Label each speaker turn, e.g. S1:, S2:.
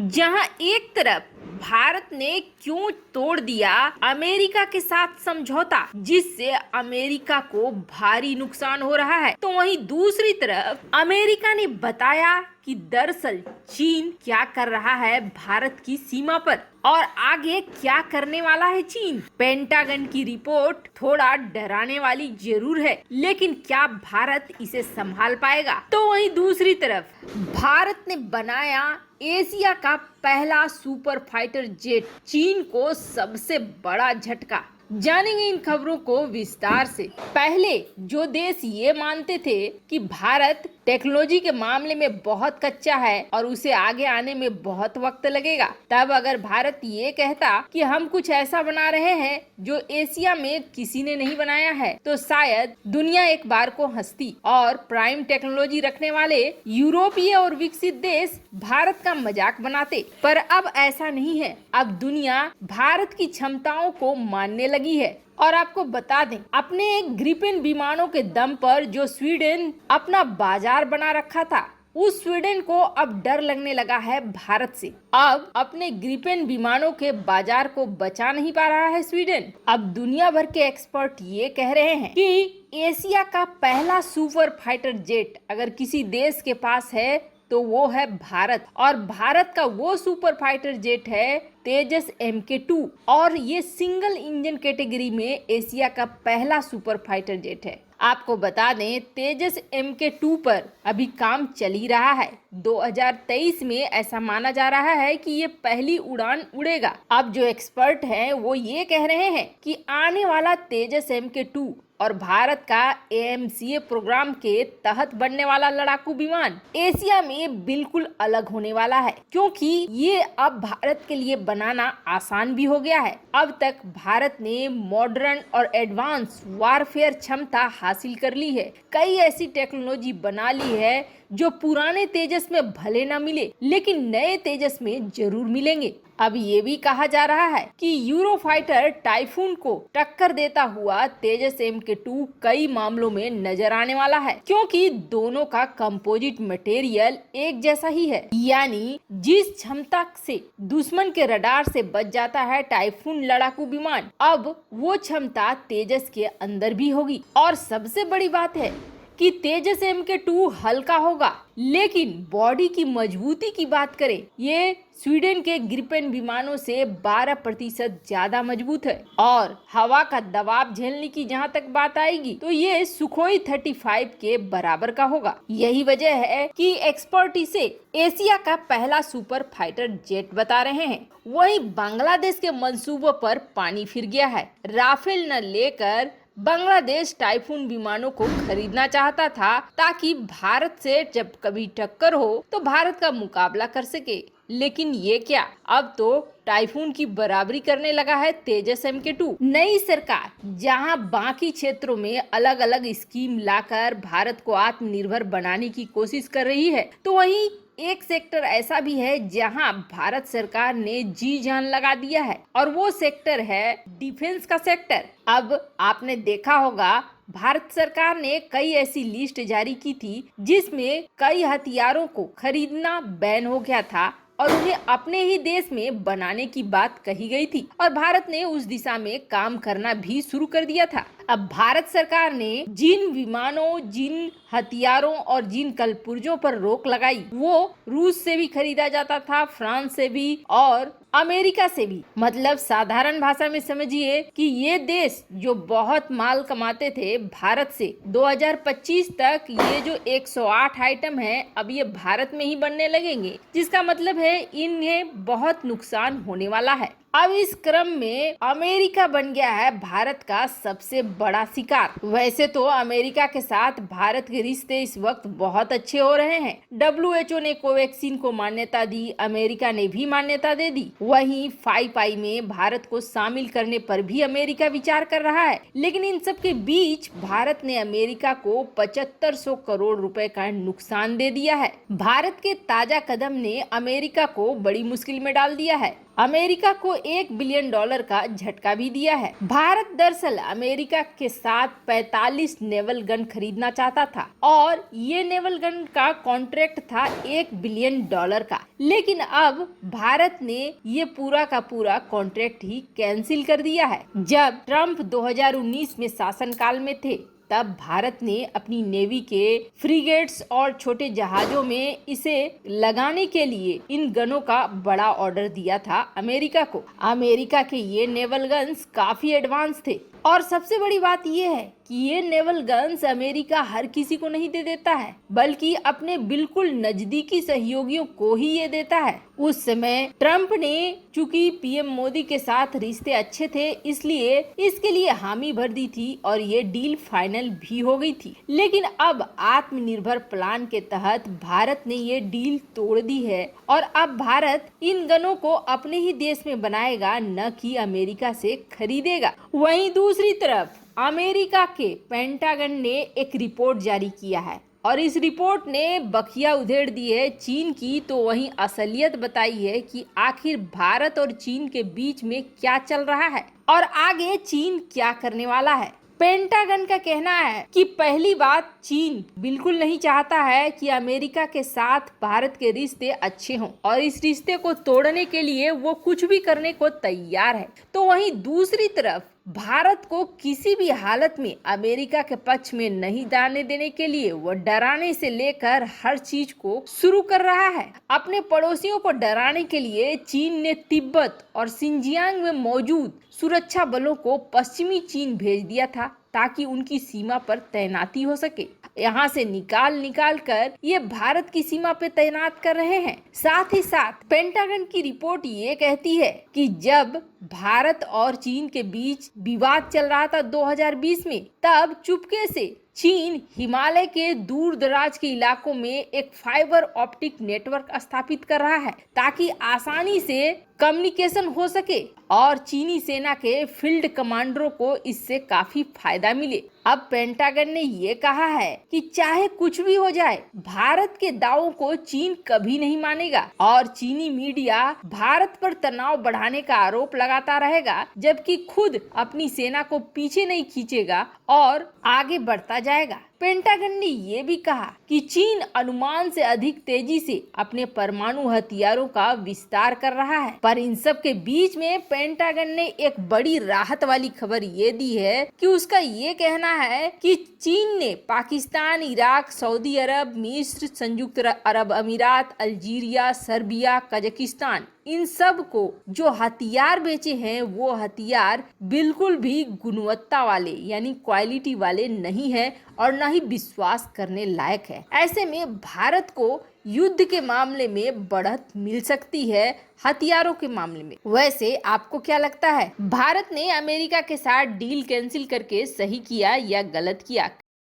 S1: जहां एक तरफ भारत ने क्यों तोड़ दिया अमेरिका के साथ समझौता, जिससे अमेरिका को भारी नुकसान हो रहा है, तो वहीं दूसरी तरफ अमेरिका ने बताया कि दरअसल चीन क्या कर रहा है भारत की सीमा पर और आगे क्या करने वाला है चीन। पेंटागन की रिपोर्ट थोड़ा डराने वाली जरूर है, लेकिन क्या भारत इसे संभाल पाएगा? तो वहीं दूसरी तरफ भारत ने बनाया एशिया का पहला सुपर फाइटर जेट, चीन को सबसे बड़ा झटका। जानेंगे इन खबरों को विस्तार से। पहले जो देश ये मानते थे कि भारत टेक्नोलॉजी के मामले में बहुत कच्चा है और उसे आगे आने में बहुत वक्त लगेगा, तब अगर भारत ये कहता कि हम कुछ ऐसा बना रहे हैं जो एशिया में किसी ने नहीं बनाया है, तो शायद दुनिया एक बार को हंसती और प्राइम टेक्नोलॉजी रखने वाले यूरोपीय और विकसित देश भारत का मजाक बनाते। पर अब ऐसा नहीं है। अब दुनिया भारत की क्षमताओं को मानने लगी है। और आपको बता दें, अपने एक ग्रिपेन विमानों के दम पर जो स्वीडन अपना बाजार बना रखा था, उस स्वीडन को अब डर लगने लगा है भारत से। अब अपने ग्रिपेन विमानों के बाजार को बचा नहीं पा रहा है स्वीडन। अब दुनिया भर के एक्सपर्ट ये कह रहे हैं कि एशिया का पहला सुपर फाइटर जेट अगर किसी देश के पास है तो वो है भारत, और भारत का वो सुपर फाइटर जेट है तेजस MK2, और ये सिंगल इंजन कैटेगरी में एशिया का पहला सुपर फाइटर जेट है। आपको बता दें, तेजस MK2 पर अभी काम चल ही रहा है। 2023 में ऐसा माना जा रहा है कि ये पहली उड़ान उड़ेगा। अब जो एक्सपर्ट हैं वो ये कह रहे हैं कि आने वाला तेजस MK2 और भारत का AMCA प्रोग्राम के तहत बनने वाला लड़ाकू विमान एशिया में बिल्कुल अलग होने वाला है, क्योंकि ये अब भारत के लिए बनाना आसान भी हो गया है। अब तक भारत ने मॉडर्न और एडवांस वारफेयर क्षमता हासिल कर ली है। कई ऐसी टेक्नोलॉजी बना ली है जो पुराने तेजस में भले ना मिले, लेकिन नए तेजस में जरूर मिलेंगे। अब ये भी कहा जा रहा है कि यूरोफाइटर टाइफून को टक्कर देता हुआ तेजस MK2 कई मामलों में नजर आने वाला है, क्योंकि दोनों का कंपोजिट मटेरियल एक जैसा ही है। यानी जिस क्षमता से दुश्मन के रडार से बच जाता है टाइफून लड़ाकू विमान, अब वो क्षमता तेजस के अंदर भी होगी। और सबसे बड़ी बात है कि तेजस MK2 हल्का होगा, लेकिन बॉडी की मजबूती की बात करें, ये स्वीडन के ग्रिपेन विमानों से 12% ज्यादा मजबूत है। और हवा का दबाव झेलने की जहां तक बात आएगी, तो ये सुखोई 35 के बराबर का होगा। यही वजह है कि एक्सपर्ट इसे एशिया का पहला सुपर फाइटर जेट बता रहे हैं। वहीं बांग्लादेश के मंसूबों पर पानी फिर गया है। राफेल न लेकर बांग्लादेश टाइफून विमानों को खरीदना चाहता था, ताकि भारत से जब कभी टक्कर हो तो भारत का मुकाबला कर सके। लेकिन ये क्या, अब तो टाइफून की बराबरी करने लगा है तेजस MK2। नई सरकार जहां बाकी क्षेत्रों में अलग अलग स्कीम लाकर भारत को आत्मनिर्भर बनाने की कोशिश कर रही है, तो वहीं एक सेक्टर ऐसा भी है जहां भारत सरकार ने जी जान लगा दिया है, और वो सेक्टर है डिफेंस का सेक्टर। अब आपने देखा होगा, भारत सरकार ने कई ऐसी लिस्ट जारी की थी जिसमें कई हथियारों को खरीदना बैन हो गया था और उन्हें अपने ही देश में बनाने की बात कही गई थी, और भारत ने उस दिशा में काम करना भी शुरू कर दिया था। अब भारत सरकार ने जिन विमानों, जिन हथियारों और जिन कलपुर्जों पर रोक लगाई, वो रूस से भी खरीदा जाता था, फ्रांस से भी और अमेरिका से भी। मतलब साधारण भाषा में समझिए कि ये देश जो बहुत माल कमाते थे भारत से, 2025 तक ये जो 108 आइटम है, अब ये भारत में ही बनने लगेंगे, जिसका मतलब है इन्हें बहुत नुकसान होने वाला है। अब इस क्रम में अमेरिका बन गया है भारत का सबसे बड़ा शिकार। वैसे तो अमेरिका के साथ भारत के रिश्ते इस वक्त बहुत अच्छे हो रहे हैं। WHO ने कोवैक्सीन को मान्यता दी, अमेरिका ने भी मान्यता दे दी। वहीं 5I में भारत को शामिल करने पर भी अमेरिका विचार कर रहा है। लेकिन इन सब के बीच भारत ने अमेरिका को 7500 करोड़ रुपए का नुकसान दे दिया है। भारत के ताजा कदम ने अमेरिका को बड़ी मुश्किल में डाल दिया है। अमेरिका को $1 बिलियन का झटका भी दिया है। भारत दरअसल अमेरिका के साथ 45 नेवल गन खरीदना चाहता था और ये नेवल गन का कॉन्ट्रैक्ट था $1 बिलियन का, लेकिन अब भारत ने ये पूरा का पूरा कॉन्ट्रैक्ट ही कैंसिल कर दिया है। जब ट्रम्प 2019 में शासनकाल में थे तब भारत ने अपनी नेवी के फ्रिगेट्स और छोटे जहाजों में इसे लगाने के लिए इन गनों का बड़ा ऑर्डर दिया था अमेरिका को। अमेरिका के ये नेवल गन्स काफी एडवांस थे और सबसे बड़ी बात यह है कि ये नेवल गन्स अमेरिका हर किसी को नहीं दे देता है, बल्कि अपने बिल्कुल नजदीकी सहयोगियों को ही ये देता है। उस समय ट्रम्प ने चूंकि पीएम मोदी के साथ रिश्ते अच्छे थे, इसलिए इसके लिए हामी भर दी थी और ये डील फाइनल भी हो गई थी। लेकिन अब आत्मनिर्भर प्लान के तहत भारत ने ये डील तोड़ दी है और अब भारत इन गनों को अपने ही देश में बनाएगा, न कि अमेरिका से खरीदेगा। वहीं दूसरी तरफ अमेरिका के पेंटागन ने एक रिपोर्ट जारी किया है और इस रिपोर्ट ने बखिया उधेड़ दी है चीन की, तो वहीं असलियत बताई है कि आखिर भारत और चीन के बीच में क्या चल रहा है और आगे चीन क्या करने वाला है। पेंटागन का कहना है कि पहली बात, चीन बिल्कुल नहीं चाहता है कि अमेरिका के साथ भारत के रिश्ते अच्छे हों और इस रिश्ते को तोड़ने के लिए वो कुछ भी करने को तैयार है। तो वहीं दूसरी तरफ भारत को किसी भी हालत में अमेरिका के पक्ष में नहीं दाने देने के लिए वो डराने से लेकर हर चीज को शुरू कर रहा है। अपने पड़ोसियों को डराने के लिए चीन ने तिब्बत और सिंजियांग में मौजूद सुरक्षा बलों को पश्चिमी चीन भेज दिया था ताकि उनकी सीमा पर तैनाती हो सके। यहाँ से निकाल कर ये भारत की सीमा पे तैनात कर रहे हैं। साथ ही साथ पेंटागन की रिपोर्ट ये कहती है कि जब भारत और चीन के बीच विवाद चल रहा था 2020 में, तब चुपके से चीन हिमालय के दूर दराज के इलाकों में एक फाइबर ऑप्टिक नेटवर्क स्थापित कर रहा है ताकि आसानी से कम्युनिकेशन हो सके और चीनी सेना के फील्ड कमांडरों को इससे काफी फायदा मिले। अब पेंटागन ने ये कहा है कि चाहे कुछ भी हो जाए, भारत के दावों को चीन कभी नहीं मानेगा और चीनी मीडिया भारत पर तनाव बढ़ाने का आरोप लगाता रहेगा, जबकि खुद अपनी सेना को पीछे नहीं खींचेगा और आगे बढ़ता जाएगा। पेंटागन ने ये भी कहा कि चीन अनुमान से अधिक तेजी से अपने परमाणु हथियारों का विस्तार कर रहा है। पर इन सब के बीच में पेंटागन ने एक बड़ी राहत वाली खबर ये दी है कि उसका ये कहना है कि चीन ने पाकिस्तान, इराक, सऊदी अरब, मिस्र, संयुक्त अरब अमीरात, अल्जीरिया, सर्बिया, कजाकिस्तान, इन सब को जो हथियार बेचे हैं वो हथियार बिल्कुल भी गुणवत्ता वाले यानी क्वालिटी वाले नहीं है और न ही विश्वास करने लायक है। ऐसे में भारत को युद्ध के मामले में बढ़त मिल सकती है हथियारों के मामले में। वैसे आपको क्या लगता है, भारत ने अमेरिका के साथ डील कैंसिल करके सही किया या गलत किया?